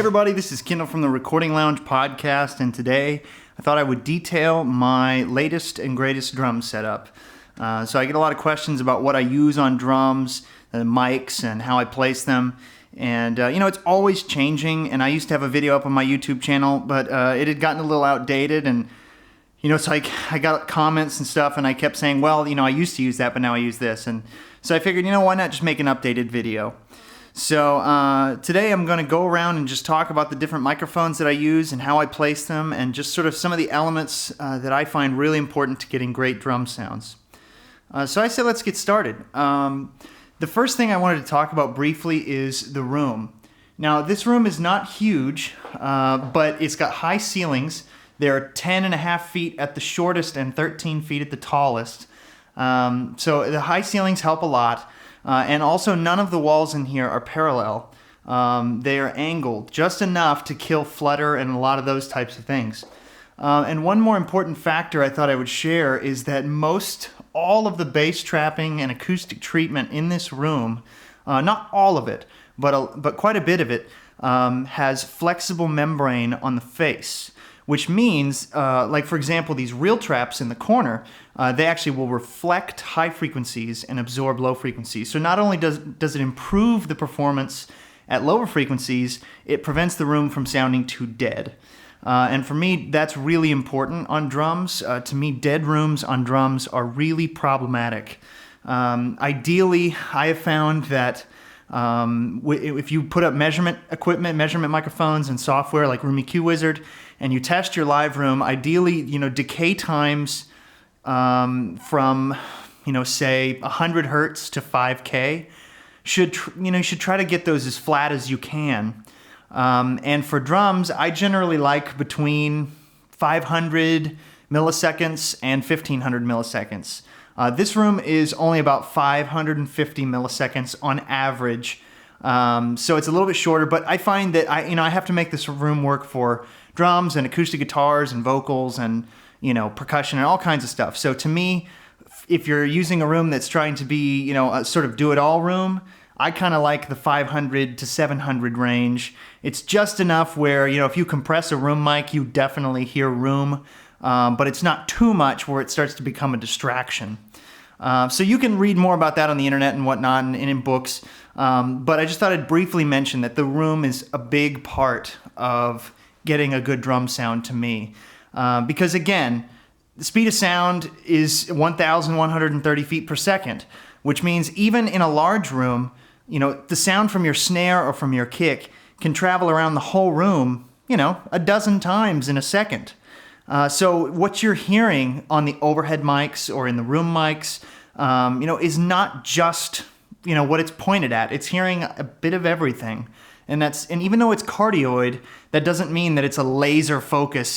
everybody, this is Kendall from the Recording Lounge podcast, and today I thought I would detail my latest and greatest drum setup. So I get a lot of questions about what I use on drums, the mics, and how I place them. And, it's always changing, and I used to have a video up on my YouTube channel, but it had gotten a little outdated, and, so I got comments and stuff, and I kept saying, well, I used to use that, but now I use this. And so I figured, why not just make an updated video? So today I'm going to go around and just talk about the different microphones that I use and how I place them, and just sort of some of the elements that I find really important to getting great drum sounds. So I said let's get started. The first thing I wanted to talk about briefly is the room. Now this room is not huge, but it's got high ceilings. They're 10.5 feet at the shortest and 13 feet at the tallest. So the high ceilings help a lot. And also none of the walls in here are parallel. They are angled just enough to kill flutter and a lot of those types of things. And one more important factor I thought I would share is that all of the bass trapping and acoustic treatment in this room, not all of it, but quite a bit of it, has flexible membrane on the face. Which means, for example, these real traps in the corner, they actually will reflect high frequencies and absorb low frequencies. So not only does it improve the performance at lower frequencies, it prevents the room from sounding too dead. And for me, that's really important on drums. To me, dead rooms on drums are really problematic. Ideally, I have found that if you put up measurement equipment, measurement microphones and software like Room EQ Wizard, and you test your live room, ideally, decay times from, say 100 hertz to 5K should try to get those as flat as you can. And for drums, I generally like between 500 milliseconds and 1500 milliseconds. This room is only about 550 milliseconds on average, so it's a little bit shorter. But I find that I have to make this room work for drums and acoustic guitars and vocals and percussion and all kinds of stuff. So to me, if you're using a room that's trying to be a sort of do-it-all room, I kind of like the 500 to 700 range. It's just enough where if you compress a room mic, you definitely hear room. But it's not too much where it starts to become a distraction. So you can read more about that on the internet and whatnot and in books. But I just thought I'd briefly mention that the room is a big part of getting a good drum sound to me. Because again, the speed of sound is 1,130 feet per second, which means even in a large room, the sound from your snare or from your kick can travel around the whole room, a dozen times in a second. So what you're hearing on the overhead mics or in the room mics, is not just, what it's pointed at. It's hearing a bit of everything. And even though it's cardioid, that doesn't mean that it's a laser focus,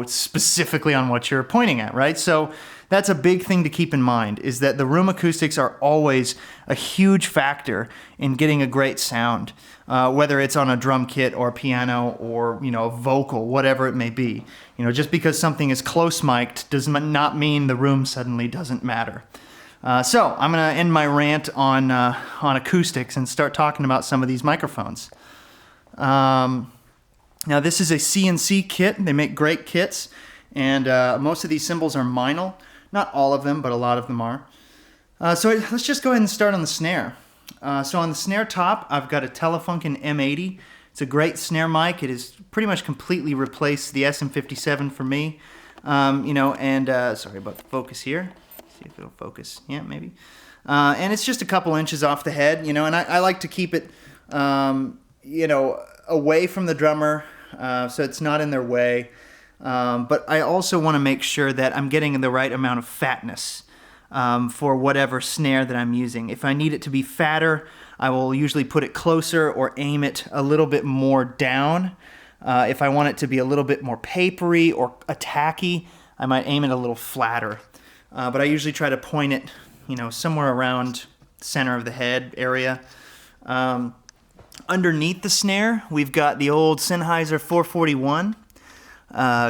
specifically on what you're pointing at, right? So that's a big thing to keep in mind, is that the room acoustics are always a huge factor in getting a great sound, whether it's on a drum kit or a piano or, a vocal, whatever it may be. Just because something is close mic'd does not mean the room suddenly doesn't matter. So I'm going to end my rant on acoustics and start talking about some of these microphones. Now this is a CNC kit. They make great kits, and most of these cymbals are Meinl. Not all of them, but a lot of them are. So let's just go ahead and start on the snare. So on the snare top, I've got a Telefunken M80. It's a great snare mic. It has pretty much completely replaced the SM57 for me. Sorry about the focus here. See if it'll focus. Yeah, maybe. And it's just a couple inches off the head, and I like to keep it, away from the drummer, so it's not in their way. But I also want to make sure that I'm getting the right amount of fatness for whatever snare that I'm using. If I need it to be fatter, I will usually put it closer or aim it a little bit more down. If I want it to be a little bit more papery or attacky, I might aim it a little flatter. But I usually try to point it, somewhere around the center of the head area. Underneath the snare, we've got the old Sennheiser 441.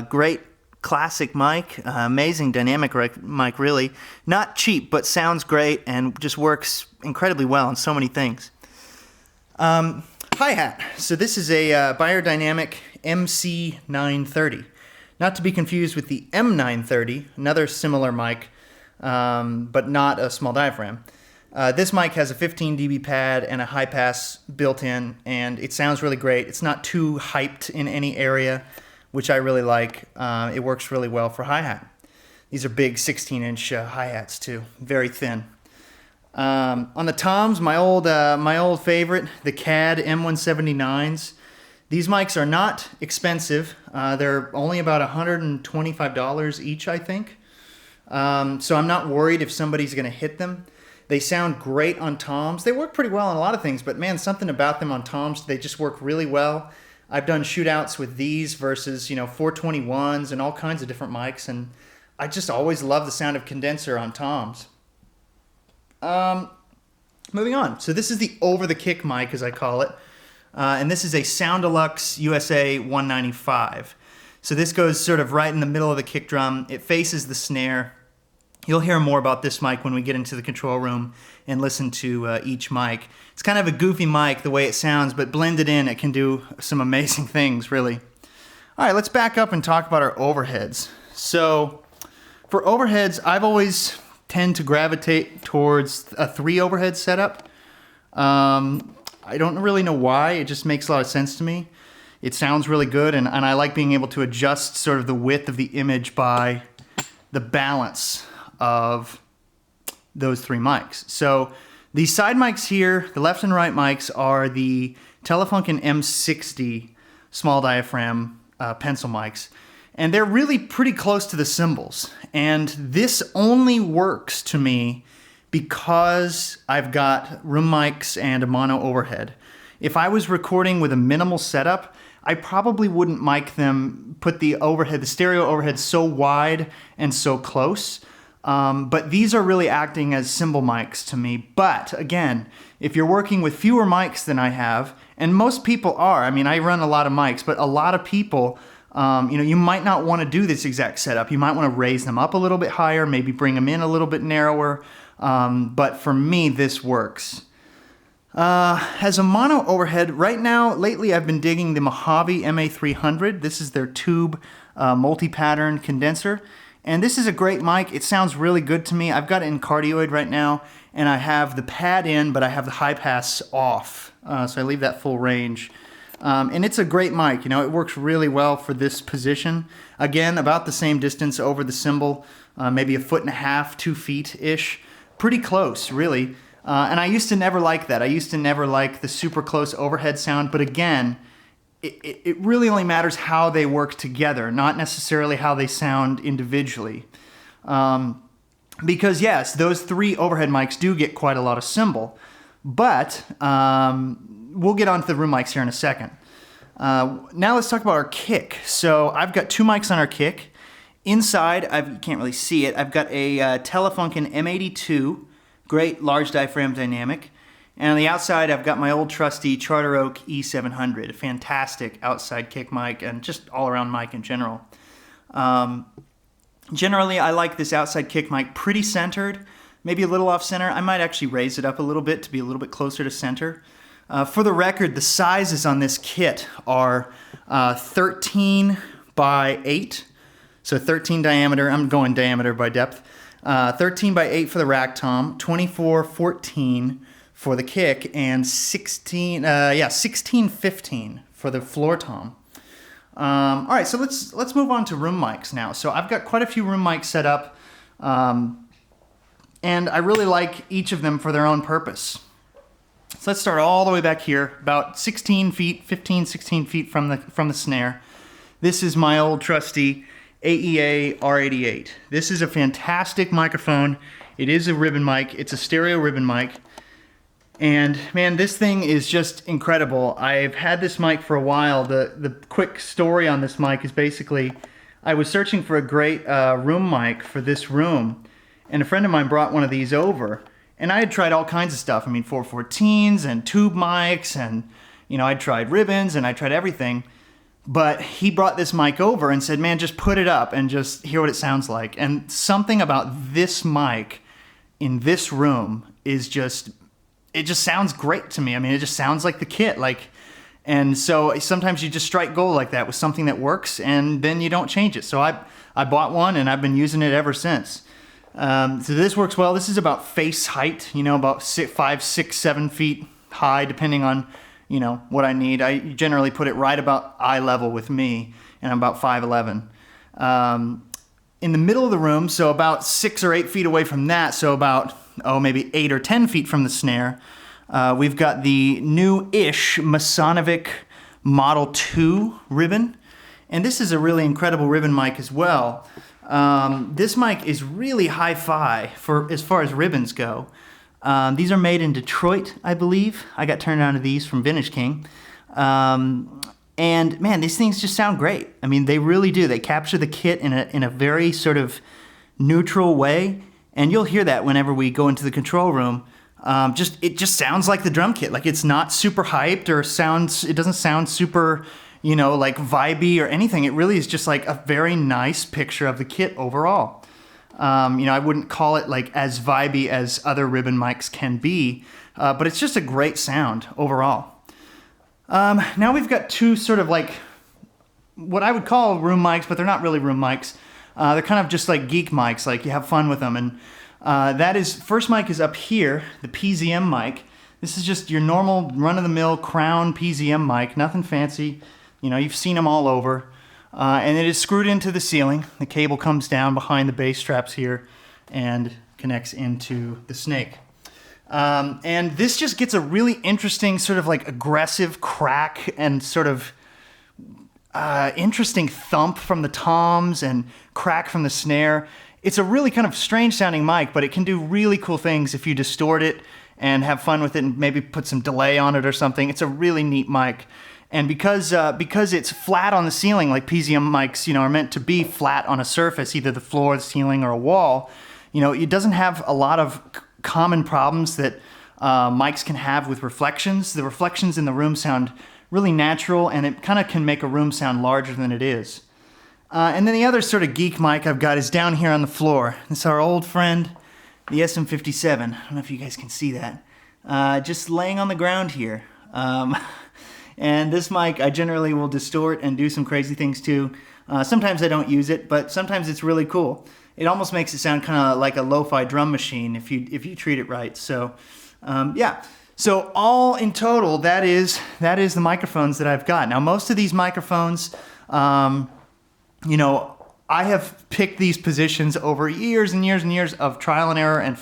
Great classic mic, amazing dynamic mic, really. Not cheap, but sounds great and just works incredibly well on so many things. Hi-hat. So this is a Biodynamic MC930. Not to be confused with the M930, another similar mic, but not a small diaphragm. This mic has a 15 dB pad and a high pass built in, and it sounds really great. It's not too hyped in any area, which I really like. It works really well for hi-hat. These are big 16-inch hi-hats too, very thin. On the toms, my old favorite, the CAPI M179s. These mics are not expensive. They're only about $125 each, I think. So I'm not worried if somebody's going to hit them. They sound great on toms. They work pretty well on a lot of things, but man, something about them on toms, they just work really well. I've done shootouts with these versus, 421s and all kinds of different mics, and I just always love the sound of condenser on toms. Moving on. So this is the over-the-kick mic, as I call it, and this is a Soundelux U195. So this goes sort of right in the middle of the kick drum. It faces the snare. You'll hear more about this mic when we get into the control room and listen to each mic. It's kind of a goofy mic the way it sounds, but blended in, it can do some amazing things, really. All right, let's back up and talk about our overheads. So for overheads, I've always tend to gravitate towards a 3 overhead setup. I don't really know why. It just makes a lot of sense to me. It sounds really good, and I like being able to adjust sort of the width of the image by the balance of those 3 mics. So these side mics here, the left and right mics, are the Telefunken M60 small diaphragm pencil mics. And they're really pretty close to the cymbals. And this only works to me because I've got room mics and a mono overhead. If I was recording with a minimal setup, I probably wouldn't mic them, put the overhead, the stereo overhead so wide and so close. But these are really acting as cymbal mics to me. But again, if you're working with fewer mics than I have, and most people are, I mean, I run a lot of mics, but a lot of people, you might not want to do this exact setup. You might want to raise them up a little bit higher, maybe bring them in a little bit narrower. But for me, this works. As a mono overhead, right now, lately I've been digging the Mojave MA300. This is their tube multi-pattern condenser. And this is a great mic. It sounds really good to me. I've got it in cardioid right now, and I have the pad in, but I have the high pass off. So I leave that full range. And it's a great mic. It works really well for this position. Again, about the same distance over the cymbal, maybe 1.5 feet, 2 feet-ish. Pretty close, really. And I used to never like that. I used to never like the super close overhead sound, but again, it really only matters how they work together, not necessarily how they sound individually. Because yes, those 3 overhead mics do get quite a lot of cymbal, but we'll get on to the room mics here in a second. Now let's talk about our kick. So I've got 2 mics on our kick. Inside, you can't really see it, I've got a Telefunken M82, great large diaphragm dynamic. And on the outside, I've got my old trusty Charter Oak E700, a fantastic outside kick mic and just all-around mic in general. Generally, I like this outside kick mic pretty centered, maybe a little off-center. I might actually raise it up a little bit to be a little bit closer to center. For the record, the sizes on this kit are 13 by 8, so 13 diameter. I'm going diameter by depth. 13 by 8 for the rack tom, 24-14 for the kick, and 16-15 for the floor tom. All right, so let's move on to room mics now. So I've got quite a few room mics set up, and I really like each of them for their own purpose. So let's start all the way back here, about 16 feet from the snare. This is my old trusty AEA R88. This is a fantastic microphone. It is a ribbon mic. It's a stereo ribbon mic. And man, this thing is just incredible. I've had this mic for a while. The quick story on this mic is basically, I was searching for a great room mic for this room, and a friend of mine brought one of these over. And I had tried all kinds of stuff. 414s and tube mics, and I'd tried ribbons and I tried everything. But he brought this mic over and said, man, just put it up and just hear what it sounds like. And something about this mic in this room is just, it just sounds great to me. It just sounds like the kit. Like And so sometimes you just strike gold like that with something that works, and then you don't change it. So I bought one, and I've been using it ever since. So this works well. This is about face height, about 5, 6, 7 feet high, depending on, what I need. I generally put it right about eye level with me, and I'm about 5'11". In the middle of the room, so about 6 or 8 feet away from that, so about, maybe 8 or 10 feet from the snare, we've got the new-ish Mesanovic Model 2 ribbon. And this is a really incredible ribbon mic as well. This mic is really hi-fi as far as ribbons go. These are made in Detroit, I believe. I got turned on to these from Vintage King. And man, these things just sound great. I mean, they really do. They capture the kit in a very sort of neutral way. And you'll hear that whenever we go into the control room. It just sounds like the drum kit. Like, it's not super hyped or it doesn't sound super, like vibey or anything. It really is just like a very nice picture of the kit overall. I wouldn't call it like as vibey as other ribbon mics can be, but it's just a great sound overall. Now we've got two sort of like what I would call room mics, but they're not really room mics. They're kind of just like geek mics, like you have fun with them. And first mic is up here, the PZM mic. This is just your normal run-of-the-mill crown PZM mic, nothing fancy. You've seen them all over. And it is screwed into the ceiling. The cable comes down behind the bass straps here and connects into the snake. And this just gets a really interesting sort of like aggressive crack and sort of interesting thump from the toms and crack from the snare. It's a really kind of strange sounding mic, but it can do really cool things if you distort it and have fun with it and maybe put some delay on it or something. It's a really neat mic. And because it's flat on the ceiling, like PZM mics, are meant to be flat on a surface, either the floor, the ceiling, or a wall, it doesn't have a lot of common problems that mics can have with reflections. The reflections in the room sound really natural, and it kind of can make a room sound larger than it is. And then the other sort of geek mic I've got is down here on the floor. It's our old friend, the SM57. I don't know if you guys can see that. Just laying on the ground here. And this mic I generally will distort and do some crazy things too. Sometimes I don't use it, but sometimes it's really cool. It almost makes it sound kind of like a lo-fi drum machine if you treat it right. So yeah. So all in total, that is the microphones that I've got. Now most of these microphones, I have picked these positions over years and years and years of trial and error and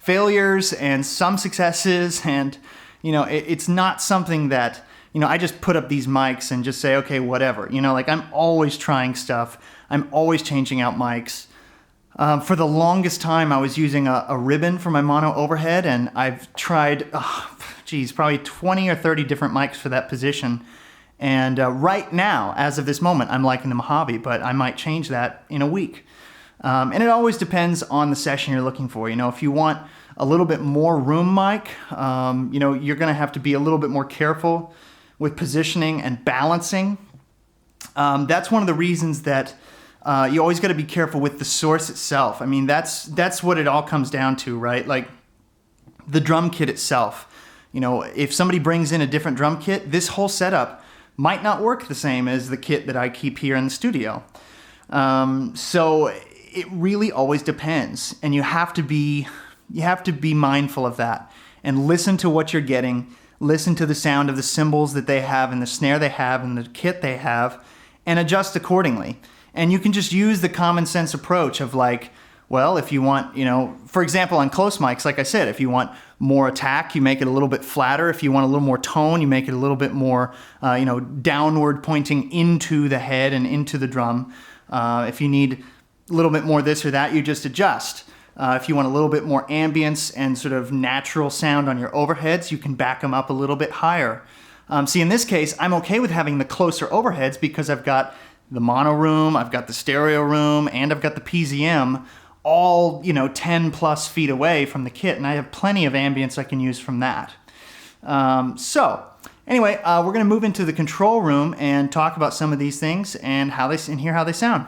failures and some successes. And it's not something that I just put up these mics and just say, okay, whatever. Like I'm always trying stuff. I'm always changing out mics. For the longest time, I was using a ribbon for my mono overhead, and I've tried, probably 20 or 30 different mics for that position. And right now, as of this moment, I'm liking the Mojave, but I might change that in a week. And it always depends on the session you're looking for. If you want a little bit more room mic, you're going to have to be a little bit more careful with positioning and balancing. That's one of the reasons that you always got to be careful with the source itself. I mean, that's what it all comes down to, right? Like the drum kit itself. If somebody brings in a different drum kit, this whole setup might not work the same as the kit that I keep here in the studio. So it really always depends, and you have to be mindful of that and listen to what you're getting. Listen to the sound of the cymbals that they have and the snare they have and the kit they have, and adjust accordingly. And you can just use the common sense approach of like, well, if you want, for example, on close mics, like I said, if you want more attack, you make it a little bit flatter. If you want a little more tone, you make it a little bit more, downward pointing into the head and into the drum. If you need a little bit more this or that, you just adjust. If you want a little bit more ambience and sort of natural sound on your overheads, you can back them up a little bit higher. See, in this case, I'm okay with having the closer overheads because I've got the mono room, I've got the stereo room, and I've got the PZM all, 10 plus feet away from the kit, and I have plenty of ambience I can use from that. So anyway, we're going to move into the control room and talk about some of these things and hear how they sound.